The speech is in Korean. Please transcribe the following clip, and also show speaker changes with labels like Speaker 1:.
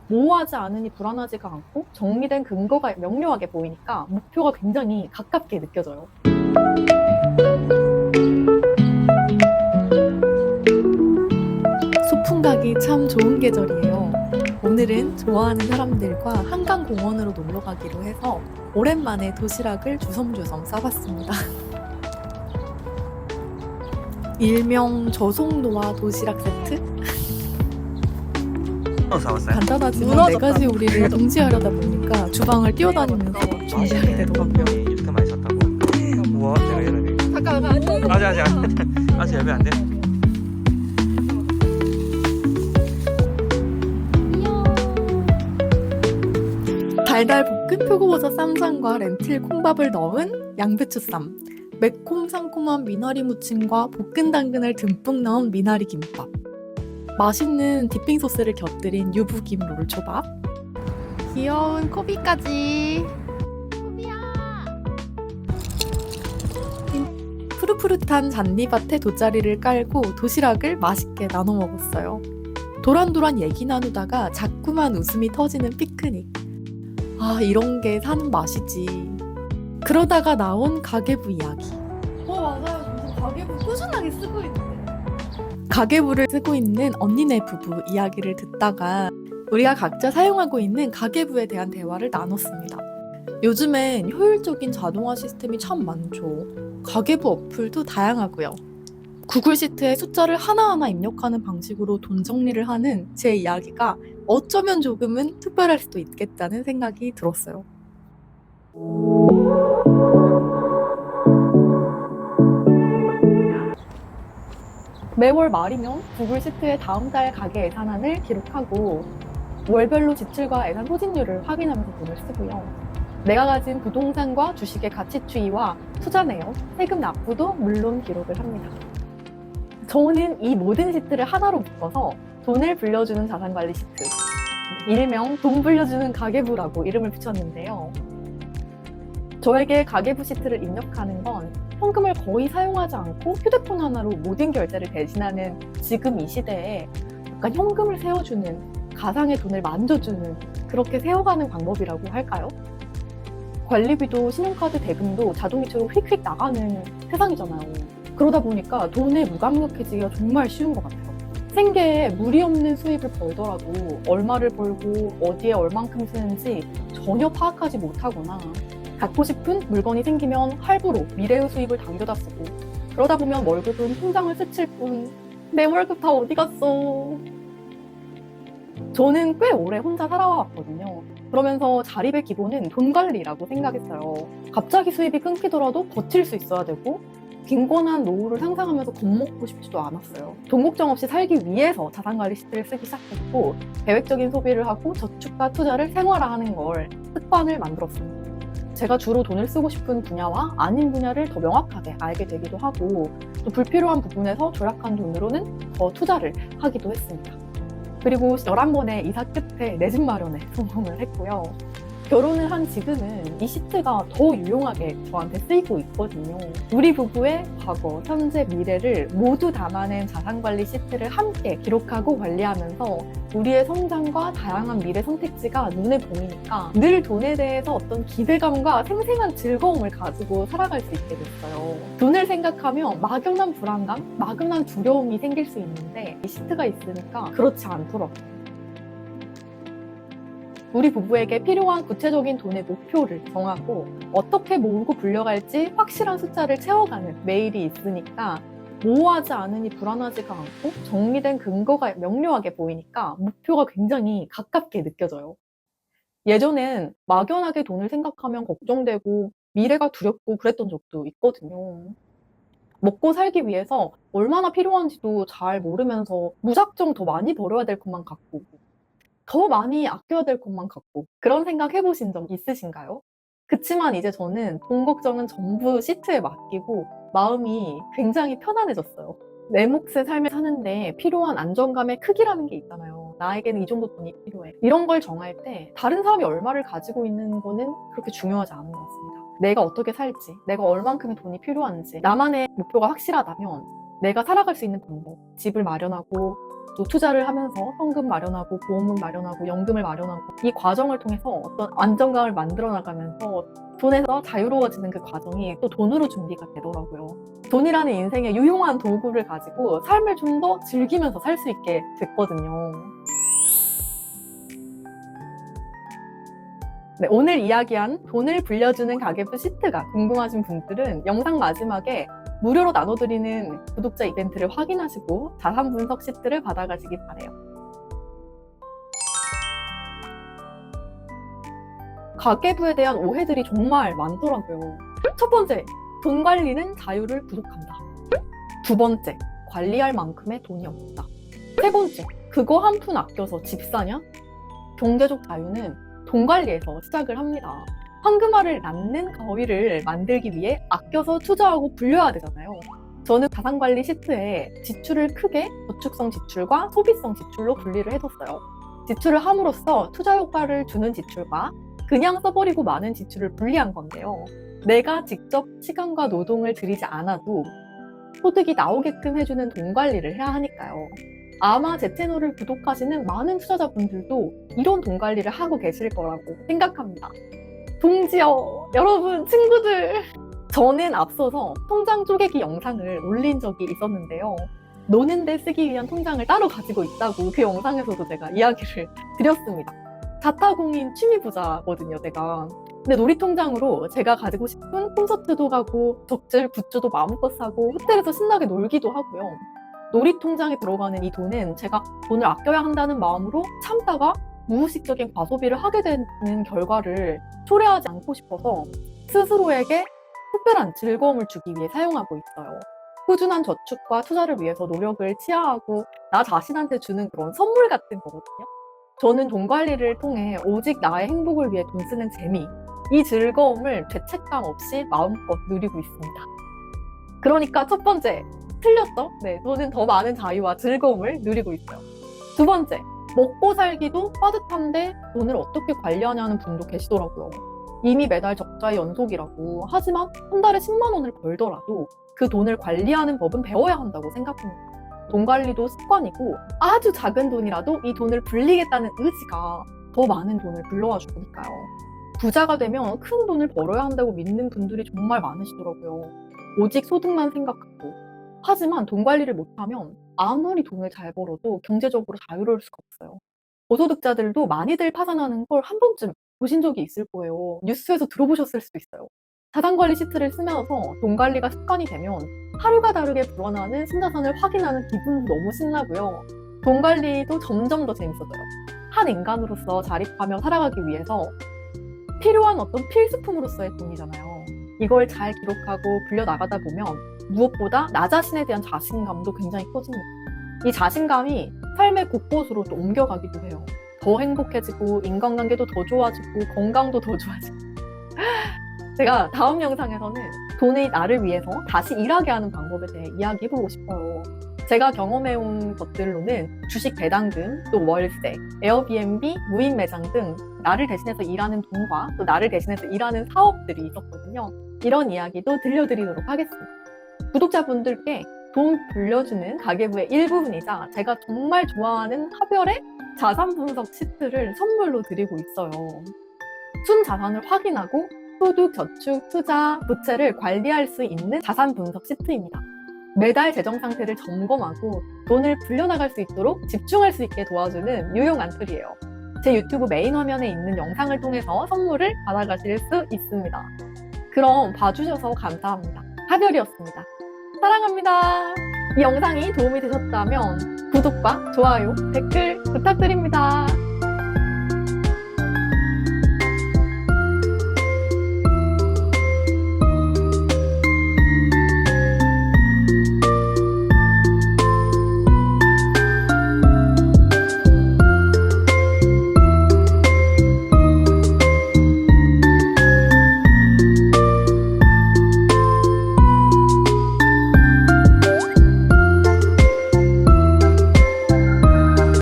Speaker 1: 모호하지 않으니 불안하지가 않고 정리된 근거가 명료하게 보이니까 목표가 굉장히 가깝게 느껴져요. 소풍 가기 참 좋은 계절이에요. 오늘은 좋아하는 사람들과 한강공원으로 놀러 가기로 해서 오랜만에 도시락을 주섬주섬 싸봤습니다. 일명 저속노화 도시락 세트?
Speaker 2: 사왔어요?
Speaker 1: 간단하지만 4가지 요리를 동시에 하려다 보니까 주방을 뛰어다니면서 준비하게 되더라고요.
Speaker 2: 이렇게 많이 샀다고? 우와, 내가 이러네.
Speaker 3: 잠깐 아직
Speaker 2: 아직 예배 안 돼?
Speaker 1: 달달 볶은 표고버섯 쌈장과 렌틸 콩밥을 넣은 양배추쌈, 매콤 상콤한 미나리 무침과 볶은 당근을 듬뿍 넣은 미나리 김밥, 맛있는 디핑 소스를 곁들인 유부김 롤초밥, 귀여운 코비까지. 푸릇푸릇한 잔디밭에 돗자리를 깔고 도시락을 맛있게 나눠 먹었어요. 도란도란 얘기 나누다가 자꾸만 웃음이 터지는 피크닉. 아, 이런 게 사는 맛이지. 그러다가 나온 가계부 이야기. 맞아요. 무슨 가계부 꾸준하게 쓰고 있는데. 가계부를 쓰고 있는 언니네 부부 이야기를 듣다가 우리가 각자 사용하고 있는 가계부에 대한 대화를 나눴습니다. 요즘엔 효율적인 자동화 시스템이 참 많죠. 가계부 어플도 다양하고요. 구글 시트에 숫자를 하나하나 입력하는 방식으로 돈 정리를 하는 제 이야기가 어쩌면 조금은 특별할 수도 있겠다는 생각이 들었어요. 매월 말이면 구글 시트에 다음 달 가계 예산안을 기록하고 월별로 지출과 예산 소진율을 확인하면서 돈을 쓰고요. 내가 가진 부동산과 주식의 가치 추이와 투자 내역, 세금 납부도 물론 기록을 합니다. 저는 이 모든 시트를 하나로 묶어서 돈을 불려주는 자산관리 시트, 일명 돈 불려주는 가계부라고 이름을 붙였는데요. 저에게 가계부 시트를 입력하는 건 현금을 거의 사용하지 않고 휴대폰 하나로 모든 결제를 대신하는 지금 이 시대에 약간 현금을 세워주는, 가상의 돈을 만져주는, 그렇게 세워가는 방법이라고 할까요? 관리비도 신용카드 대금도 자동이체로 휙휙 나가는 세상이잖아요. 그러다 보니까 돈에 무감각해지기가 정말 쉬운 것 같아요. 생계에 무리 없는 수입을 벌더라도 얼마를 벌고 어디에 얼만큼 쓰는지 전혀 파악하지 못하거나 갖고 싶은 물건이 생기면 할부로 미래의 수입을 당겨다 쓰고 그러다 보면 월급은 통장을 스칠 뿐 내 월급 다 어디 갔어? 저는 꽤 오래 혼자 살아왔거든요. 그러면서 자립의 기본은 돈 관리라고 생각했어요. 갑자기 수입이 끊기더라도 버틸 수 있어야 되고 빈곤한 노후를 상상하면서 겁먹고 싶지도 않았어요. 돈 걱정 없이 살기 위해서 자산관리 시트를 쓰기 시작했고 계획적인 소비를 하고 저축과 투자를 생활화하는 걸 습관을 만들었습니다. 제가 주로 돈을 쓰고 싶은 분야와 아닌 분야를 더 명확하게 알게 되기도 하고 또 불필요한 부분에서 절약한 돈으로는 더 투자를 하기도 했습니다. 그리고 11번의 이사 끝에 내 집 마련에 성공을 했고요. 결혼을 한 지금은 이 시트가 더 유용하게 저한테 쓰이고 있거든요. 우리 부부의 과거, 현재, 미래를 모두 담아낸 자산관리 시트를 함께 기록하고 관리하면서 우리의 성장과 다양한 미래 선택지가 눈에 보이니까 늘 돈에 대해서 어떤 기대감과 생생한 즐거움을 가지고 살아갈 수 있게 됐어요. 돈을 생각하면 막연한 불안감, 막연한 두려움이 생길 수 있는데 이 시트가 있으니까 그렇지 않더라고요. 우리 부부에게 필요한 구체적인 돈의 목표를 정하고 어떻게 모으고 불려갈지 확실한 숫자를 채워가는 매일이 있으니까 모호하지 않으니 불안하지가 않고 정리된 근거가 명료하게 보이니까 목표가 굉장히 가깝게 느껴져요. 예전엔 막연하게 돈을 생각하면 걱정되고 미래가 두렵고 그랬던 적도 있거든요. 먹고 살기 위해서 얼마나 필요한지도 잘 모르면서 무작정 더 많이 벌어야 될 것만 같고 더 많이 아껴야 될 것만 같고 그런 생각 해보신 적 있으신가요? 그치만 이제 저는 돈 걱정은 전부 시트에 맡기고 마음이 굉장히 편안해졌어요. 내 몫의 삶을 사는데 필요한 안정감의 크기라는 게 있잖아요. 나에게는 이 정도 돈이 필요해. 이런 걸 정할 때 다른 사람이 얼마를 가지고 있는 거는 그렇게 중요하지 않은 것 같습니다. 내가 어떻게 살지, 내가 얼만큼의 돈이 필요한지, 나만의 목표가 확실하다면 내가 살아갈 수 있는 방법, 집을 마련하고 또 투자를 하면서 현금 마련하고 보험금 마련하고 연금을 마련하고 이 과정을 통해서 어떤 안정감을 만들어 나가면서 돈에서 자유로워지는 그 과정이 또 돈으로 준비가 되더라고요. 돈이라는 인생의 유용한 도구를 가지고 삶을 좀 더 즐기면서 살 수 있게 됐거든요. 네, 오늘 이야기한 돈을 불려주는 가계부 시트가 궁금하신 분들은 영상 마지막에 무료로 나눠드리는 구독자 이벤트를 확인하시고 자산 분석 시트를 받아가시기 바래요. 가계부에 대한 오해들이 정말 많더라고요. 첫 번째, 돈 관리는 자유를 부족한다. 두 번째, 관리할 만큼의 돈이 없다. 세 번째, 그거 한 푼 아껴서 집 사냐? 경제적 자유는 돈 관리에서 시작을 합니다. 황금알을 낳는 가위를 만들기 위해 아껴서 투자하고 불려야 되잖아요. 저는 자산관리 시트에 지출을 크게 저축성 지출과 소비성 지출로 분리를 해뒀어요. 지출을 함으로써 투자 효과를 주는 지출과 그냥 써버리고 많은 지출을 분리한 건데요. 내가 직접 시간과 노동을 들이지 않아도 소득이 나오게끔 해주는 돈 관리를 해야 하니까요. 아마 제 채널을 구독하시는 많은 투자자분들도 이런 돈 관리를 하고 계실 거라고 생각합니다. 동지여, 여러분, 친구들! 저는 앞서서 통장 쪼개기 영상을 올린 적이 있었는데요. 노는데 쓰기 위한 통장을 따로 가지고 있다고 그 영상에서도 제가 이야기를 드렸습니다. 자타공인 취미부자거든요, 제가. 근데 놀이통장으로 제가 가지고 싶은 콘서트도 가고 적재 굿즈도 마음껏 사고 호텔에서 신나게 놀기도 하고요. 놀이통장에 들어가는 이 돈은 제가 돈을 아껴야 한다는 마음으로 참다가 무의식적인 과소비를 하게 되는 결과를 초래하지 않고 싶어서 스스로에게 특별한 즐거움을 주기 위해 사용하고 있어요. 꾸준한 저축과 투자를 위해서 노력을 치하하고 나 자신한테 주는 그런 선물 같은 거거든요. 저는 돈 관리를 통해 오직 나의 행복을 위해 돈 쓰는 재미, 이 즐거움을 죄책감 없이 마음껏 누리고 있습니다. 그러니까 첫 번째, 틀렸죠? 네, 저는 더 많은 자유와 즐거움을 누리고 있어요. 두 번째, 먹고 살기도 빠듯한데 돈을 어떻게 관리하냐는 분도 계시더라고요. 이미 매달 적자의 연속이라고, 하지만 한 달에 10만 원을 벌더라도 그 돈을 관리하는 법은 배워야 한다고 생각합니다. 돈 관리도 습관이고 아주 작은 돈이라도 이 돈을 불리겠다는 의지가 더 많은 돈을 불러와 주니까요. 부자가 되면 큰 돈을 벌어야 한다고 믿는 분들이 정말 많으시더라고요. 오직 소득만 생각하고. 하지만 돈 관리를 못하면 아무리 돈을 잘 벌어도 경제적으로 자유로울 수가 없어요. 고소득자들도 많이들 파산하는 걸 한 번쯤 보신 적이 있을 거예요. 뉴스에서 들어보셨을 수도 있어요. 자산관리 시트를 쓰면서 돈 관리가 습관이 되면 하루가 다르게 불어나는 신자산을 확인하는 기분도 너무 신나고요. 돈 관리도 점점 더 재밌어져요. 한 인간으로서 자립하며 살아가기 위해서 필요한 어떤 필수품으로서의 돈이잖아요. 이걸 잘 기록하고 불려나가다 보면 무엇보다 나 자신에 대한 자신감도 굉장히 커집니다. 이 자신감이 삶의 곳곳으로 또 옮겨가기도 해요. 더 행복해지고 인간관계도 더 좋아지고 건강도 더 좋아지고. 제가 다음 영상에서는 돈이 나를 위해서 다시 일하게 하는 방법에 대해 이야기해보고 싶어요. 제가 경험해온 것들로는 주식 배당금, 또 월세, 에어비앤비, 무인 매장 등 나를 대신해서 일하는 돈과 또 나를 대신해서 일하는 사업들이 있었거든요. 이런 이야기도 들려드리도록 하겠습니다. 구독자분들께 돈 불려주는 가계부의 일부분이자 제가 정말 좋아하는 하별의 자산 분석 시트를 선물로 드리고 있어요. 순 자산을 확인하고 소득, 저축, 투자, 부채를 관리할 수 있는 자산 분석 시트입니다. 매달 재정 상태를 점검하고 돈을 불려나갈 수 있도록 집중할 수 있게 도와주는 유용한 툴이에요. 제 유튜브 메인 화면에 있는 영상을 통해서 선물을 받아가실 수 있습니다. 그럼 봐주셔서 감사합니다. 하별이었습니다. 사랑합니다. 이 영상이 도움이 되셨다면 구독과 좋아요, 댓글 부탁드립니다.